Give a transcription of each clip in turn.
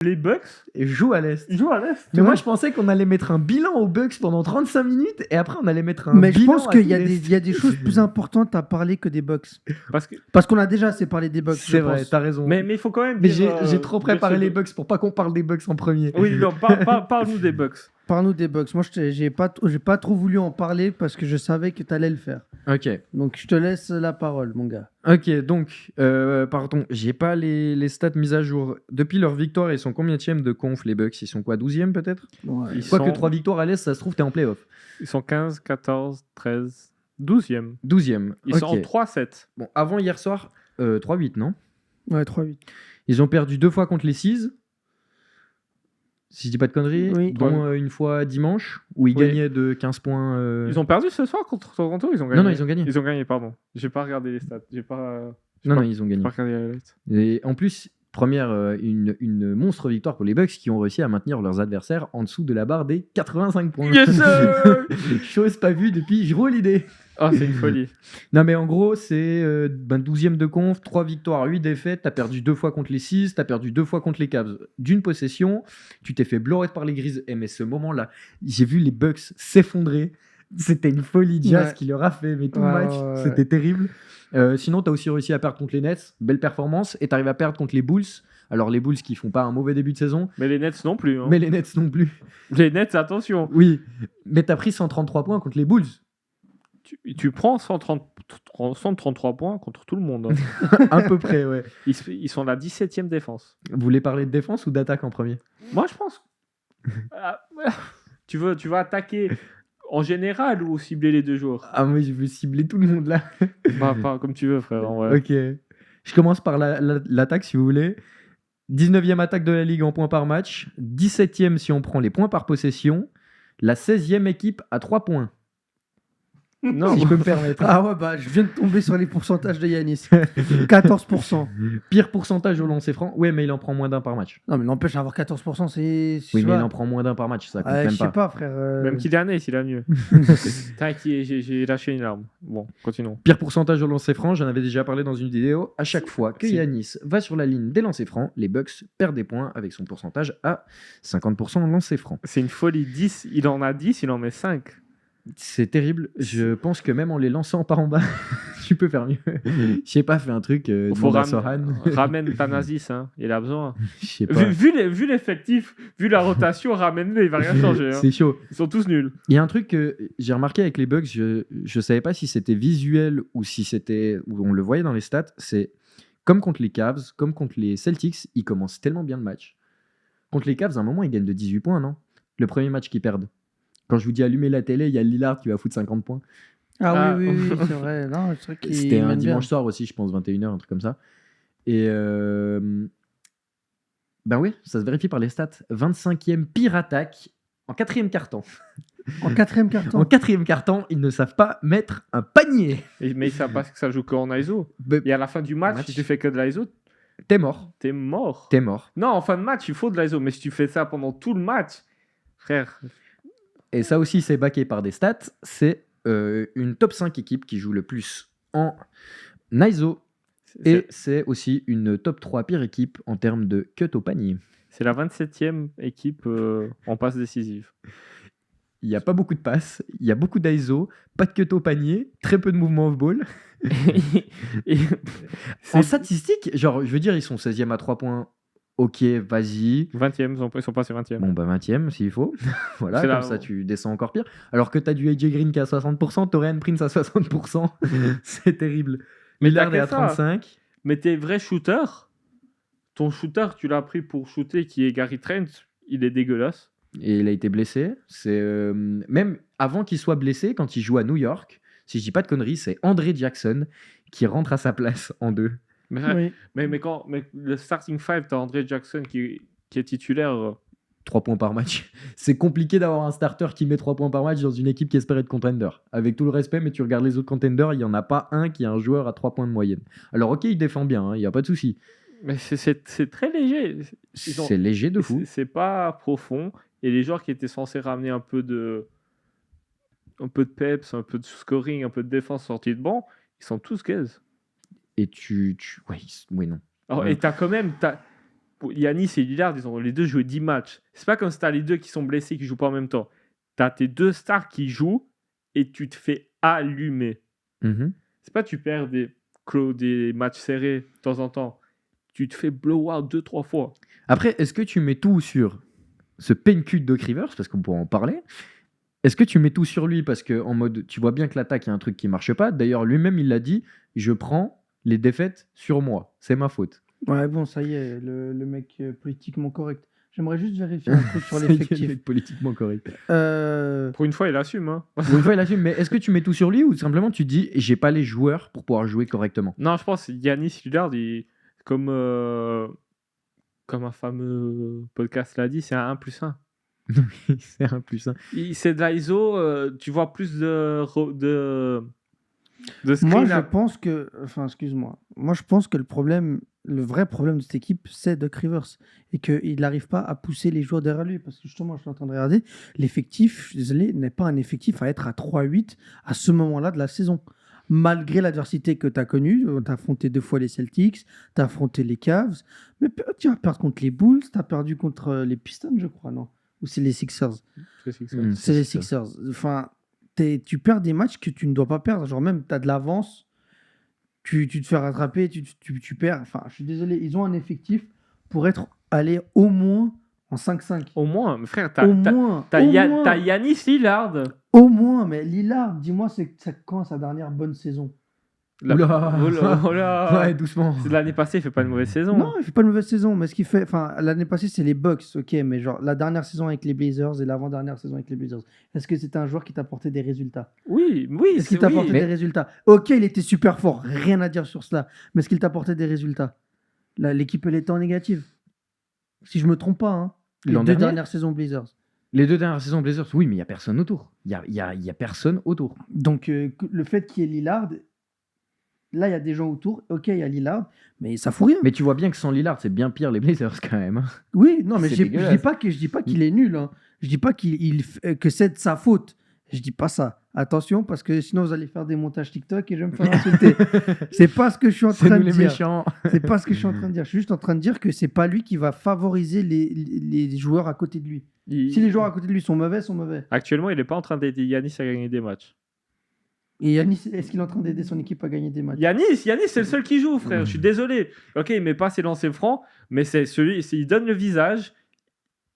Les Bucks et jouent à l'Est. ils jouent à l'Est. Mais moi, je pensais qu'on allait mettre un bilan aux Bucks pendant 35 minutes et après, on allait mettre un Mais je bilan pense à qu'il tout y a l'Est. des choses plus importantes à parler que des Bucks. Parce que... Parce qu'on a déjà assez parlé des Bucks. C'est je vrai, pense. t'as raison. Mais il faut quand même Mais dire, j'ai trop préparé dire les ce- Bucks pour pas qu'on parle des Bucks en premier. Oui, non, parle-nous des Bucks. Parle-nous des Bucks. Moi, j'ai pas trop voulu en parler parce que je savais que tu allais le faire. Ok. Donc, je te laisse la parole, mon gars. Ok, donc, pardon, j'ai pas les stats mises à jour. Depuis leur victoire, ils sont combienième de conf, les Bucks? Ils sont quoi, 12e peut-être? Ouais. Ils Quoique sont- 3 victoires à l'Est, ça se trouve, t'es en playoff. Ils sont 15, 14, 13, 12e. 12e. Ils ok. sont en 3-7. Bon, avant hier soir, 3-8, non? Ouais, 3-8. Ils ont perdu 2 fois contre les Seas. Si je dis pas de conneries, Oui. dont une fois dimanche, où ils Oui. gagnaient de 15 points. Ils ont perdu ce soir contre Toronto, ils ont gagné. Non, non, ils ont gagné. Ils ont gagné, pardon. J'ai pas regardé les stats. J'ai pas Non, ils ont gagné. regardé les highlights. Et en plus, une monstre victoire pour les Bucks qui ont réussi à maintenir leurs adversaires en dessous de la barre des 85 points. Yes, sir. Chose pas vue depuis Jrue Holiday. Ah, c'est une folie. Non, mais en gros, c'est 12e de conf, 3 victoires, 8 défaites. T'as perdu 2 fois contre les Seas, t'as perdu 2 fois contre les Cavs. D'une possession, tu t'es fait blowet par les Grizzlies. Mais ce moment-là, j'ai vu les Bucks s'effondrer. C'était une folie Jazz Ouais. qui leur a fait, mais tout Ouais, le match, ouais. c'était terrible. Sinon, t'as aussi réussi à perdre contre les Nets, belle performance, et t'arrives à perdre contre les Bulls. Alors, les Bulls qui font pas un mauvais début de saison, Mais les Nets non plus. Hein. mais les Nets non plus. Les Nets, attention. Oui, mais t'as pris 133 points contre les Bulls. Tu prends 133 points contre tout le monde. Hein. À peu près, ouais. Ils sont la 17e défense. Vous voulez parler de défense ou d'attaque en premier? Moi, je pense. Ah, tu veux attaquer en général ou cibler les deux joueurs? Ah, moi, je veux cibler tout le monde là. Pas comme tu veux, frère. En vrai. Ok. Je commence par l'attaque si vous voulez. 19e attaque de la ligue en points par match. 17e si on prend les points par possession. La 16e équipe à 3 points. Non. Si je peux me permettre. Ah ouais, bah je viens de tomber sur les pourcentages de Yanis. 14%. Pire pourcentage au lancer franc. Ouais, mais il en prend moins d'un par match. Non, mais n'empêche, avoir 14%, c'est. Oui, tu mais il vois. en prend moins d'un par match. Ça compte Je même sais pas. pas, frère. Même Kylian Hayes, il a mieux. T'inquiète, j'ai lâché une larme. Bon, continuons. Pire pourcentage au lancer franc, j'en avais déjà parlé dans une vidéo. À chaque fois que Si. Yanis va sur la ligne des lancers francs, les Bucks perdent des points avec son pourcentage à 50% en lancer franc. C'est une folie. 10, il en a 10, il en met 5. C'est terrible. Je pense que même en les lançant par en bas, tu peux faire mieux. Je sais pas, fais un truc. Faut demande à Sohan. ramène Thanasis, hein. Il a besoin. Je sais pas. Vu l'effectif, vu la rotation, ramène-le, il va rien changer. Hein. C'est chaud. Ils sont tous nuls. Il y a un truc que j'ai remarqué avec les Bucks, je savais pas si c'était visuel ou si c'était ou on le voyait dans les stats. C'est comme contre les Cavs, comme contre les Celtics, ils commencent tellement bien le match. Contre les Cavs, à un moment, ils gagnent de 18 points, non? Le premier match qu'ils perdent. Quand je vous dis allumer la télé, il y a Lillard qui va foutre 50 points. Ah oui, c'est vrai. Non, c'est vrai qu'il C'était un mène bien. dimanche soir aussi, je pense, 21h, un truc comme ça. Et ben oui, ça se vérifie par les stats. 25e pire attaque en 4e quart-temps. En quatrième carton. En 4e quart-temps, ils ne savent pas mettre un panier. Mais ils savent pas que ça joue qu'en ISO. Ben, Et à la fin du match, Match. si tu fais que de l'ISO, t'es mort. t'es mort. T'es mort. Non, en fin de match, il faut de l'ISO. Mais si tu fais ça pendant tout le match, frère, Et ça aussi, c'est backé par des stats. C'est une top 5 équipe qui joue le plus en ISO. Et c'est aussi une top 3 pire équipe en termes de cut au panier. c'est la 27e équipe en passe décisive. Il n'y a pas beaucoup de passes, il y a beaucoup d'ISO, pas de cut au panier, très peu de mouvement off-ball. Et En c'est statistique, genre, je veux dire, ils sont 16e à 3 points. Ok, vas-y. 20e, ils sont passés 20e. Bon, bah 20e s'il faut. Voilà, C'est comme là ça où- tu descends encore pire. Alors que t'as du AJ Green qui est à 60%, Torian Prince à 60%. C'est terrible. Mais Lillard est à t'inquiète pas. 35%. Mais tes vrais shooters, ton shooter, tu l'as pris pour shooter, qui est Gary Trent, il est dégueulasse. Et il a été blessé. C'est même avant qu'il soit blessé, quand il joue à New York, si je dis pas de conneries, c'est André Jackson qui rentre à sa place en 2. Mais, Oui. mais le starting 5, t'as André Jackson qui est titulaire. 3 points par match. C'est compliqué d'avoir un starter qui met 3 points par match dans une équipe qui espère être contender. Avec tout le respect, mais tu regardes les autres contenders, il n'y en a pas un qui est un joueur à 3 points de moyenne. Alors ok, il défend bien, il n'y a pas de souci. Mais c'est très léger. Ils ont- C'est léger de fou. C'est pas profond. Et les joueurs qui étaient censés ramener un peu de peps, un peu de scoring, un peu de défense sortie de banc, ils sont tous gaze. Et ouais, oui, non. Alors, Ouais. et t'as quand même. Yanis et Lillard, ils ont les deux joué 10 matchs. C'est pas comme si t'as les deux qui sont blessés, qui jouent pas en même temps. T'as tes deux stars qui jouent et tu te fais allumer. Mhm. C'est pas tu perds des matchs serrés de temps en temps. Tu te fais blow-out 2-3 fois. Après, est-ce que tu mets tout sur ce PNQ de Doc Rivers, parce qu'on pourra en parler? Est-ce que tu mets tout sur lui parce que en mode, tu vois bien que l'attaque, il y a un truc qui marche pas. D'ailleurs, lui-même, il l'a dit, je prends les défaites sur moi. C'est ma faute. Ouais, bon, ça y est, le mec politiquement correct. J'aimerais juste vérifier un truc sur Ça y est, le l'effectif. mec politiquement correct. Pour une fois, il assume. Hein. Bon, une fois, il assume, mais est-ce que tu mets tout sur lui ou simplement tu dis, j'ai pas les joueurs pour pouvoir jouer correctement? Non, je pense que Yanis Lillard, comme un fameux podcast l'a dit, c'est un 1+1. C'est un plus un. C'est de l'ISO, tu vois plus de screen. Moi, je pense que. Enfin, excuse-moi. Moi, je pense que le vrai problème de cette équipe, c'est Doc Rivers. Et qu'il n'arrive pas à pousser les joueurs derrière lui. Parce que justement, je suis en train de regarder. L'effectif, je suis désolé, n'est pas un effectif à être à 3-8 à ce moment-là de la saison. Malgré l'adversité que tu as connue, tu as affronté 2 fois les Celtics, tu as affronté les Cavs. Mais tu as perdu contre les Bulls, tu as perdu contre les Pistons, je crois, non? Ou c'est les Sixers? C'est les Sixers. Enfin, tu perds des matchs que tu ne dois pas perdre. Genre même, tu as de l'avance, tu te fais rattraper, tu perds. Enfin, je suis désolé, ils ont un effectif pour être allé au moins en 5-5. Au moins, mais frère, Au moins. t'as Yanis Lillard. Au moins, mais Lillard, dis-moi, c'est quand sa dernière bonne saison? Oula. Ouais, doucement. C'est de l'année passée, il fait pas une mauvaise saison. Non, il fait pas une mauvaise saison, mais ce qu'il fait, enfin, l'année passée, c'est les Bucks, ok, mais genre la dernière saison avec les Blazers et l'avant-dernière saison avec les Blazers, est-ce que c'était un joueur qui t'apportait des résultats? Oui, Est-ce qu'il t'apportait des résultats? Ok, il était super fort, rien à dire sur cela, mais est-ce qu'il t'apportait des résultats? L'équipe, elle était en négative. Si je me trompe pas, hein. Les L'an deux dernier dernières saisons Blazers. Les 2 dernières saisons Blazers, oui, mais il n'y a personne autour. Il y a personne autour. Donc, le fait qu'il y ait Lillard, là, il y a des gens autour. Ok, il y a Lillard, mais ça fout rien. Mais tu vois bien que sans Lillard, c'est bien pire les Blazers quand même. Hein. Oui, non, mais C'est je dégueulasse. dis pas qu'il est nul. Hein. Je dis pas que c'est de sa faute. Je dis pas ça. Attention, parce que sinon vous allez faire des montages TikTok et je vais me faire insulter. C'est pas ce que je suis en C'est train nous de les dire. méchants. C'est pas ce que je suis en train de dire. Je suis juste en train de dire que c'est pas lui qui va favoriser les joueurs à côté de lui. Si les joueurs à côté de lui sont mauvais, sont mauvais. Actuellement, il n'est pas en train d'aider Yanis à gagner des matchs. Et Yanis, est-ce qu'il est en train d'aider son équipe à gagner des matchs? Yanis, c'est le seul qui joue, frère. Je suis désolé. Ok, il met pas ses lancers francs, mais il donne le visage.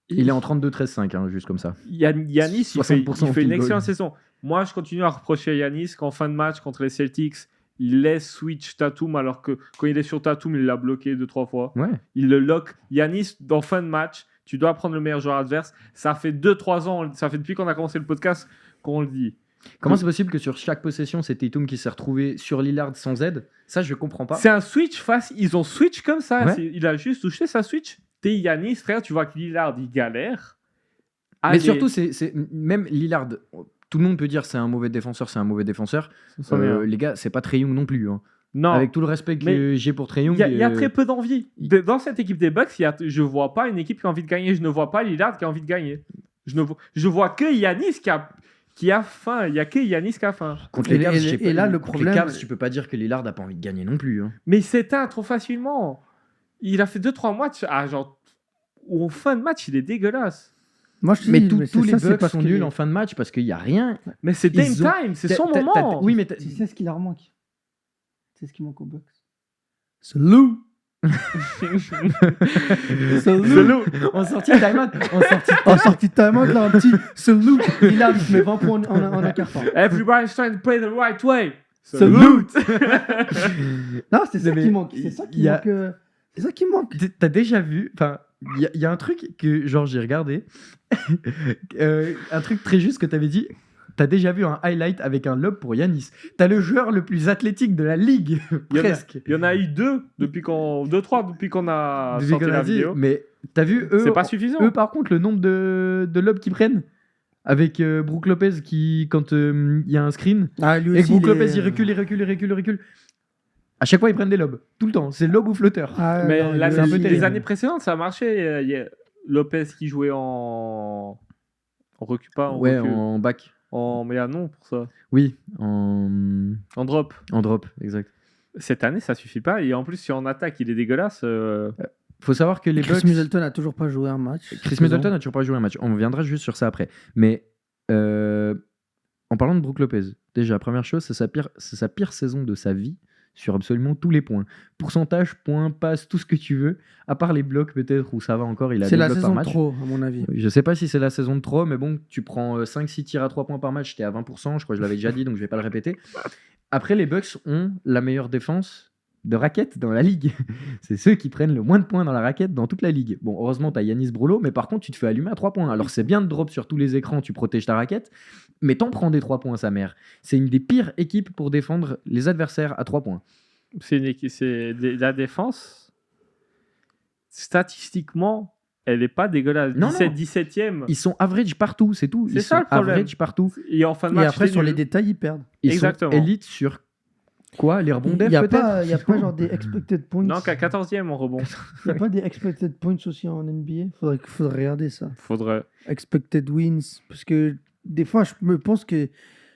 Il est en 32-13-5, hein, juste comme ça. Yanis, il fait 60% une field excellente goal. saison. Moi, je continue à reprocher à Yanis qu'en fin de match contre les Celtics, il laisse switch Tatum alors que quand il est sur Tatum, il l'a bloqué 2-3 fois. Ouais. Il le lock. Yanis, dans fin de match, tu dois prendre le meilleur joueur adverse. Ça fait 2-3 ans, ça fait depuis qu'on a commencé le podcast qu'on le dit. Comment c'est possible que sur chaque possession, c'est Tatum qui s'est retrouvé sur Lillard sans aide? Ça, je comprends pas. C'est un switch face. Ils ont switch comme ça. Ouais. Il a juste touché sa switch. T'es Yanis, frère, tu vois que Lillard, il galère. Mais Allez. surtout, c'est même Lillard. Tout le monde peut dire c'est un mauvais défenseur, c'est un mauvais défenseur. C'en est un. Les gars, c'est pas Trae Young non plus. Hein. Non. Avec tout le respect que Mais j'ai pour Trae Young. Il y a très peu d'envie. Dans cette équipe des Bucks, je vois pas une équipe qui a envie de gagner. Je ne vois pas Lillard qui a envie de gagner. Je vois que Yanis qui a faim. Il y a que Yanis qui a faim. Contre les Et- Cavs, et- je sais et pas, là, le contre problème- les Cavs, tu peux pas dire que Lillard a pas envie de gagner non plus. Hein. Mais il s'éteint trop facilement. Il a fait 2-3 matchs où en fin de match, il est dégueulasse. Moi, je te Mais dis, tous c'est les ça, c'est Bucks parce sont que nuls en fin de match parce qu'il y a rien. Mais c'est Ils Dame ont- Time, c'est son T'as- moment. oui, mais Tu sais ce qui leur manque? C'est ce qui manque aux Bucks. C'est Lou. C'est Lou. on sortit de timeout. En sortie de timeout, là, un petit c'est Lou. Il a met 20 points en un quart temps. Everybody's trying to play the right way. Salute. Non, c'est ça Mais qui manque. il C'est ça qui y a- manque. C'est ça qui manque. T'as déjà vu, enfin, il y a un truc que genre j'ai regardé, un truc très juste que t'avais dit. T'as déjà vu un highlight avec un lob pour Yanis. T'as le joueur le plus athlétique de la ligue, presque. Il y en a eu 2 depuis qu'on a Depuis sorti qu'on a la dit, vidéo. mais t'as vu eux, C'est pas suffisant. eux par contre le nombre de lobs qu'ils prennent avec Brook Lopez qui quand il y a un screen Ah, lui et que aussi. Brook Lopez il recule. À chaque fois ils prennent des lobs, tout le temps. C'est lob ou flotteur. Mais non, c'est un peu les terrible. années précédentes, ça a marché. Il y a Lopez qui jouait en recul, pas en Ouais, recul. en back. Mais il y a non pour ça. Oui, en En drop. drop, exact. Cette année, ça suffit pas. Et en plus, si en attaque, il est dégueulasse. Faut savoir que les Chris Bucks. Middleton a toujours pas joué un match. Chris Middleton n'a toujours pas joué un match. On reviendra juste sur ça après. Mais en parlant de Brook Lopez, déjà, première chose, c'est sa pire saison de sa vie sur absolument tous les points. Pourcentage, points, passes, tout ce que tu veux. À part les blocs, peut-être, où ça va encore, il a C'est des la blocs par saison de match. trop, à mon avis. Je sais pas si c'est la saison de trop, mais bon, tu prends 5-6 tirs à 3 points par match, t'es à 20%, je crois que je l'avais déjà dit, donc je vais pas le répéter. Après, les Bucks ont la meilleure défense de raquette dans la ligue. C'est ceux qui prennent le moins de points dans la raquette dans toute la ligue. Bon, heureusement, t'as Yanis Brolo, mais par contre, tu te fais allumer à 3 points. Alors, c'est bien de drop sur tous les écrans, tu protèges ta raquette, mais t'en prends des 3 points, sa mère. C'est une des pires équipes pour défendre les adversaires à 3 points. La défense, statistiquement, elle n'est pas dégueulasse. Non, 17e. Ils sont average partout, c'est tout. C'est Ils ça, sont le problème. average partout. Et en fin de Et match, après, c'est sur nul. les détails, ils perdent. Ils Exactement. sont élites sur quoi? Les rebonds Il d'air, n'y a, peut-être y a pas genre des expected points. Non, qu'à 14e, on rebond. Il n'y a pas des expected points aussi en NBA. Faudrait regarder ça. Faudrait. Expected wins. Parce que des fois, je me pense que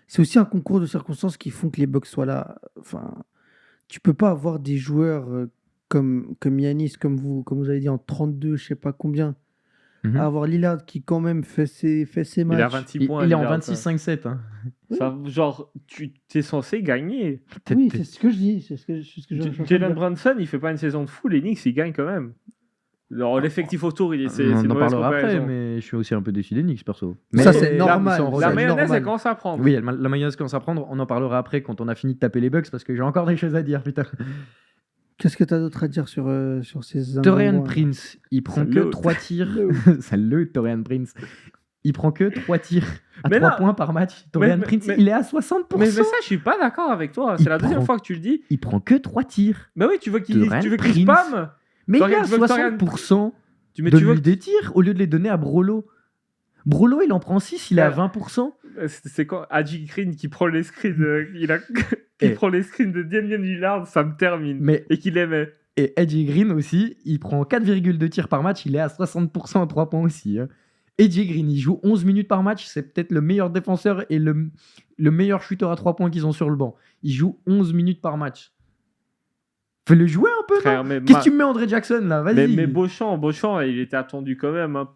c'est aussi un concours de circonstances qui font que les Bucks soient là. Enfin, tu peux pas avoir des joueurs comme Yanis, comme vous avez dit, en 32, je sais pas combien. Mhm. Avoir Lillard qui quand même fait ses matchs. Il a 26 points. Il est en Lillard, 26-5-7. Hein. ça. Genre, tu es censé gagner. Oui, c'est ce que je dis. C'est ce que je suis en train de Jalen dire. Brunson, il fait pas une saison de fou. Les Knicks, ils gagnent quand même. Alors, l'effectif autour, c'est On une en mauvaise parlera après, comparaison. mais je suis aussi un peu déçu des Knicks, perso. Ça, Mais c'est là, normal. ils sont en La retard. mayonnaise, normal. elle commence à prendre. Oui, la mayonnaise commence à prendre. On en parlera après quand on a fini de taper les Bucks parce que j'ai encore des choses à dire, putain. Qu'est-ce que tu as d'autre à dire sur ces Torian endroits, Prince, il prend Ça que le- 3 tirs. Ça le Torian Prince. Il prend que 3 tirs à Mais 3 non. points par match. Torian mais- Prince, mais- il est à 60%. Mais ça, je suis pas d'accord avec toi. Il C'est la deuxième prend- fois que tu le dis. Il prend que 3 tirs. Mais oui, tu veux qu'il Torian tu veux Prince. qu'il spam. Mais il est Torian- à tu veux que Torian- 60%. Mais tu veux Donne-lui des tirs au lieu de les donner à Brolo. Brolo, il en prend 6, il est à 20%. c'est quand Adji Green qui prend les screens, qui Eh. prend les screens de Damian Lillard, ça me termine. Mais Et qu'il aimait. Et Edgy Green aussi, il prend 4,2 tirs par match, il est à 60% à 3 points aussi. Hein. Edgy Green, il joue 11 minutes par match, c'est peut-être le meilleur défenseur et le meilleur shooter à 3 points qu'ils ont sur le banc. Il joue 11 minutes par match. Fais-le jouer un peu, non? Frère, mais Qu'est-ce que tu me mets André Jackson là? Vas-y. mais Beauchamp, il était attendu quand même. Hein.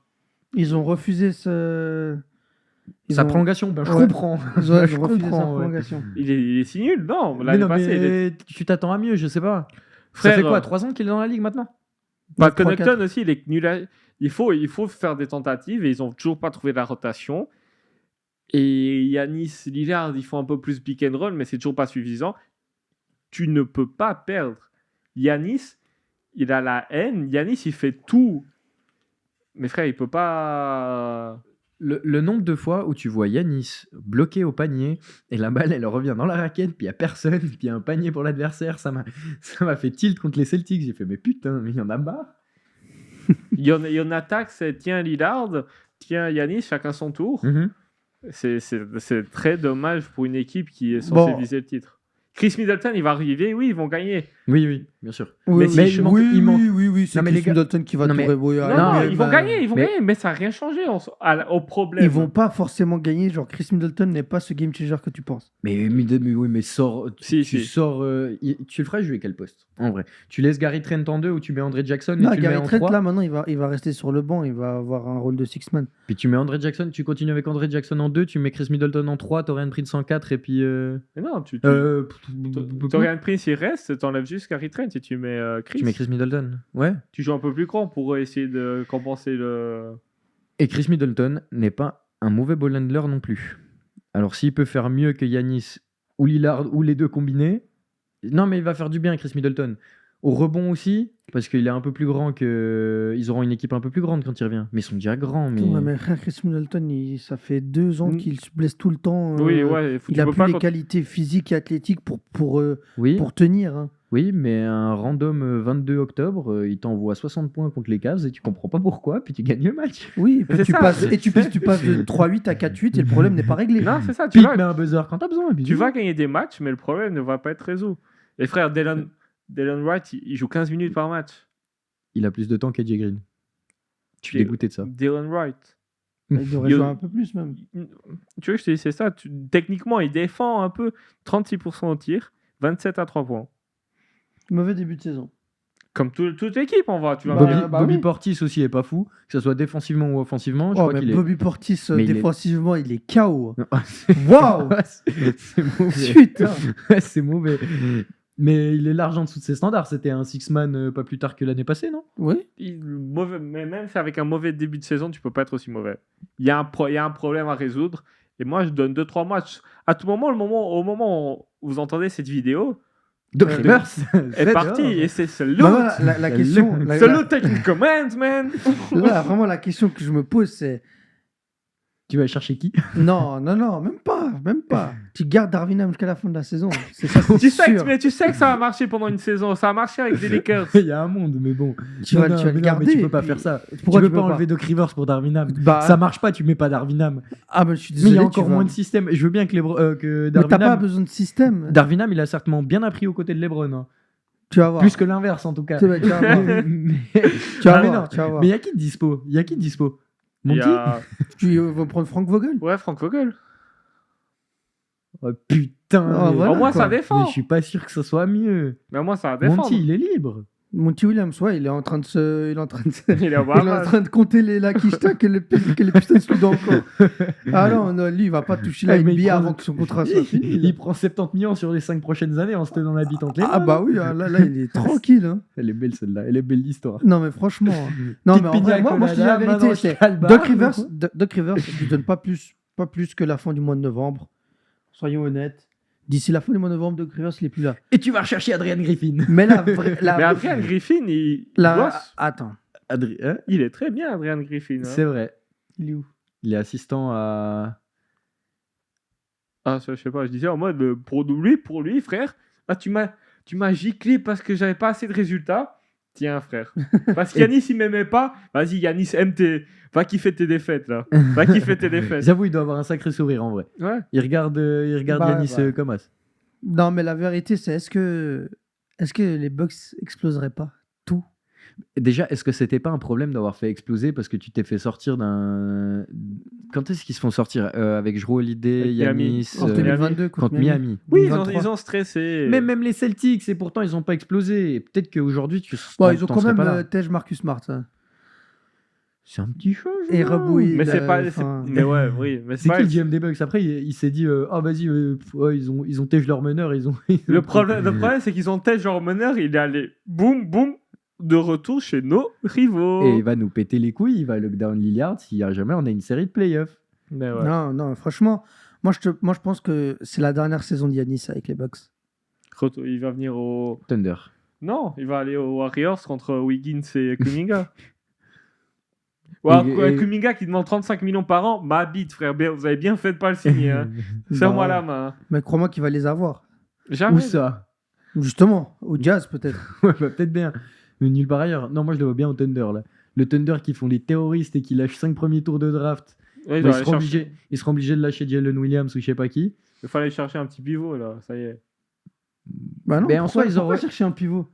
Ils ont refusé ce. Sa prolongation, ben, je Ouais. comprends. Ils ont Je refusé sa comprends, ouais. prolongation. Il est si nul, non. Mais L'année non, passée, il est... mais tu t'attends à mieux, je sais pas. Frère, ça fait quoi, 3 ans qu'il est dans la ligue maintenant? Pat 3-4. Connaughton aussi, il est nul. Il faut faire des tentatives et ils ont toujours pas trouvé la rotation. Et Yanis, Lillard, ils font un peu plus pick and roll, mais c'est toujours pas suffisant. Tu ne peux pas perdre. Yanis, il a la haine. Yanis, il fait tout. Mais frère, il peut pas. Le nombre de fois où tu vois Yanis bloqué au panier et la balle elle revient dans la raquette, puis il n'y a personne, puis il y a un panier pour l'adversaire, ça m'a fait tilt contre les Celtics. J'ai fait, mais putain, mais il y en a marre. Il y en attaque, c'est tiens Lillard, tiens Yanis, chacun son tour. C'est très dommage pour une équipe qui est censée Bon. viser le titre. Chris Middleton, il va arriver, oui, ils vont gagner. Oui, bien sûr. Oui, Mais oui, il manque- oui, il manque- oui, c'est Non, mais Chris les gars- Middleton qui va Non, tout mais- rebrouiller. Non, Ah, non, ils vont gagner, mais- mais ça n'a rien changé au problème. Ils vont pas forcément gagner. Genre, Chris Middleton n'est pas ce game changer que tu penses. Mais sors. Tu Si. sors. Tu le ferais jouer quel poste? En vrai. Tu laisses Gary Trent en 2 ou tu mets André Jackson et Là, tu le mets Gary en Trent, 3? là, maintenant, il va rester sur le banc. Il va avoir un rôle de six-man. Puis tu mets André Jackson, tu continues avec André Jackson en 2, tu mets Chris Middleton en 3, Torian Prince en 4 et puis. Mais non, Torian Prince, il reste, t'enlèves juste Gary Trent et tu mets Chris. Tu mets Chris Middleton. Ouais. Tu joues un peu plus grand pour essayer de compenser le. Et Chris Middleton n'est pas un mauvais ball handler non plus. Alors s'il peut faire mieux que Yanis ou Lillard ou les deux combinés, non mais il va faire du bien Chris Middleton. Au rebond aussi, parce qu'il est un peu plus grand que... Ils auront une équipe un peu plus grande quand il revient. Mais ils sont déjà grands. Mais... Ouais, mais frère, Chris Middleton, ça fait 2 ans Mm. qu'il se blesse tout le temps. Oui, ouais. Il tu a peux plus pas les quand- qualités physiques et athlétiques pour Oui, tenir. Hein. oui, mais un random 22 octobre, il t'envoie 60 points contre les Cavs et tu comprends pas pourquoi, puis tu gagnes le match. Oui, et puis C'est tu ça. passes, tu passes de 3-8 à 4-8 et le problème n'est pas réglé. Non, c'est ça. Puis il te met un buzzer quand t'as besoin. et puis Tu c'est vas tout. gagner des matchs, mais le problème ne va pas être résolu. Et frère, Dylan Wright, il joue 15 minutes par match. Il a plus de temps qu'Edgy Green. Je suis Et- dégoûté de ça. Dylan Wright. Il devrait Yo- jouer un peu plus même. Tu vois, je te dis, c'est ça. Techniquement, il défend un peu 36% au tir, 27 à 3 points. Mauvais début de saison. Comme toute l'équipe, on va. Tu vas Bah, me dire. Bobby oui. Portis aussi est pas fou, que ce soit défensivement ou offensivement. Je Oh, crois mais qu'il est. Bobby Portis, Mais il est- défensivement, il est KO. C'est- Waouh c'est mauvais. Putain. Ouais, c'est mauvais. Mais il est large en dessous de ses standards. C'était un six-man pas plus tard que l'année passée, non? Oui. Mauvais, mais même si avec un mauvais début de saison, tu peux pas être aussi mauvais. Il y a un problème à résoudre. Et moi, je donne 2-3 matchs. À tout moment, au moment où vous entendez cette vidéo, Doc Euh, Rivers est parti. Et c'est le Bah, voilà, la La question. le- c'est le technical command, man. Là, vraiment, la question que je me pose, c'est. Tu vas chercher qui? Non, non, non, même pas. Tu gardes Darwin Ham jusqu'à la fin de la saison. C'est ça, c'est tu sais sûr. mais tu sais que ça va marcher pendant une saison. Ça a marché avec des Lakers. Il y a un monde, mais bon. Tu Non, vas, non, tu vas mais le non, garder. mais tu peux et pas puis- faire ça. Pourquoi tu tu peux pas peux enlever Doc Rivers pour Darwin Ham. Bah, Ça marche pas, tu mets pas Darwin Ham. Ah, mais je suis Mais il désolé. y a tu encore vas- moins de système. Je veux bien que, que Mais Darwin t'as pas Ham. besoin de système. Darwin Ham, il a certainement bien appris aux côtés de LeBron. Hein. Tu vas voir. Plus que l'inverse, en tout cas. Tu vas voir. mais Tu vas Ah, mais voir, non. tu vas voir. mais il y a qui de dispo? Il y a qui de dispo? Il y Monty? a... Tu vas prendre Frank Vogel. Ouais, Frank Vogel. Oh, putain. Oh, mais... voilà, Au moins, quoi. ça défend. mais je suis pas sûr que ça soit mieux. Mais au moins, ça va défendre. Monty, il est libre. Monty Williams, ouais, il est en train de se. Il est en train de se- Il est au Il est en Bahamas. train de compter les Lucky Stars que les Pistons lui donnent encore. Ah non, non, lui, il va pas toucher la Ah, mais il NBA prend- avant que son contrat soit fini. là. Il prend 70 millions sur les 5 prochaines années en se tenant la bite entre les Ah mains. bah oui, ah, là, il est tranquille. Hein. Elle est belle celle-là, elle est belle l'histoire. Non mais franchement. Non mais en vrai, moi je te dis la vérité, c'est Doc Rivers, il donne pas plus que la fin du mois de novembre. Soyons honnêtes. D'ici la fin du mois de novembre, Doc Rivers, il est plus là. Et tu vas rechercher Adrian Griffin. Mais Mais Adrian Griffin, il bosse. Attends, Hein, Il est très bien, Adrian Griffin. hein. c'est vrai. il est où? Il est assistant à. Ah, ça, je sais pas, je disais en mode, pour lui, frère, ah, tu m'as giclé parce que j'avais pas assez de résultats. Tiens, frère. Parce qu'Yanis, il m'aimait pas. Vas-y, Yanis, aime va kiffer tes défaites, là. Va kiffer tes défaites. J'avoue, il doit avoir un sacré sourire en vrai. Ouais. Il regarde Bah, Yanis ouais. comme as. Non mais la vérité, c'est est-ce que les Bucks exploseraient pas tout? Déjà, est-ce que c'était pas un problème d'avoir fait exploser parce que tu t'es fait sortir d'un. Quand est-ce qu'ils se font sortir avec Jrue Holiday, Avec Miami. Yanis, En Miami. 2022 contre Miami. Oui, 2023. ils ont stressé. Mais même les Celtics, et pourtant ils ont pas explosé. Et peut-être qu'aujourd'hui, tu. Bon, ils ont t'en quand serais même pas là. Tej Marcus Smart. Hein. C'est un petit changement. Et Rebouille. Mais c'est pas. enfin, Mais ouais, oui. Mais C'est pas. qui le GM des Bucks? Après, il s'est dit ah vas-y, ouais, ils ont tège leur meneur, ils ont. Le problème, c'est qu'ils ont tel genre meneur, il est allé boum, boum, de retour chez nos rivaux. Et il va nous péter les couilles, il va lockdown Lillard si jamais on a une série de playoffs. Mais ouais. Non, non, franchement, moi je pense que c'est la dernière saison d'Yanis avec les Bucks. Il va venir au. Thunder. Non, il va aller aux Warriors contre Wiggins et Kuminga. Et- Kuminga qui demande 35 millions par an, ma bite, frère. Vous avez bien fait de pas le signer. Hein. Serre-moi Bah, la main. hein. Mais crois-moi qu'il va les avoir. Jamais. Où ça? Justement, au Jazz peut-être. Ouais, bah, peut-être bien. Mais nulle part ailleurs. Non, moi je le vois bien au Thunder là. Le Thunder qui font les terroristes et qui lâchent 5 premiers tours de draft. Ouais, Bah, il doit aller chercher- ils seront obligés de lâcher Jalen Williams ou je sais pas qui. Il fallait chercher un petit pivot là, ça y est. Bah non, Mais en pourquoi, soi, ils pourquoi auraient- chercher un pivot?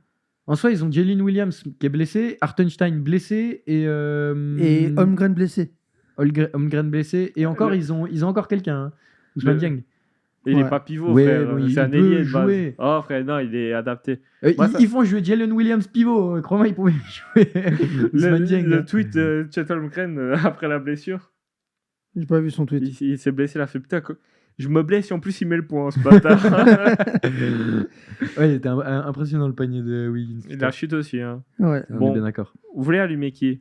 En soi, ils ont Jalen Williams qui est blessé, Hartenstein blessé et. Et Holmgren blessé. Holmgren blessé. Et encore, Le- ils ont encore quelqu'un. Hein. Ousmane Le- Dieng. Et il Ouais. est pas pivot, Ouais, frère. bon, il c'est un peut ailier de base. jouer. Oh, frère, non, il est adapté. Ils, Ouais, ça- ils font jouer Jalen Williams pivot. Crois-moi, ils pouvaient jouer Ousmane Dieng. Le tweet de Chet Holmgren après la blessure, J'ai pas vu son tweet. il s'est blessé, il a fait putain, je me blesse et en plus il met le point, ce bâtard. Ouais, il était impressionnant le panier de Wiggins. Il a chute aussi. Hein. Ouais. On est Bon. bien d'accord. Vous voulez allumer qui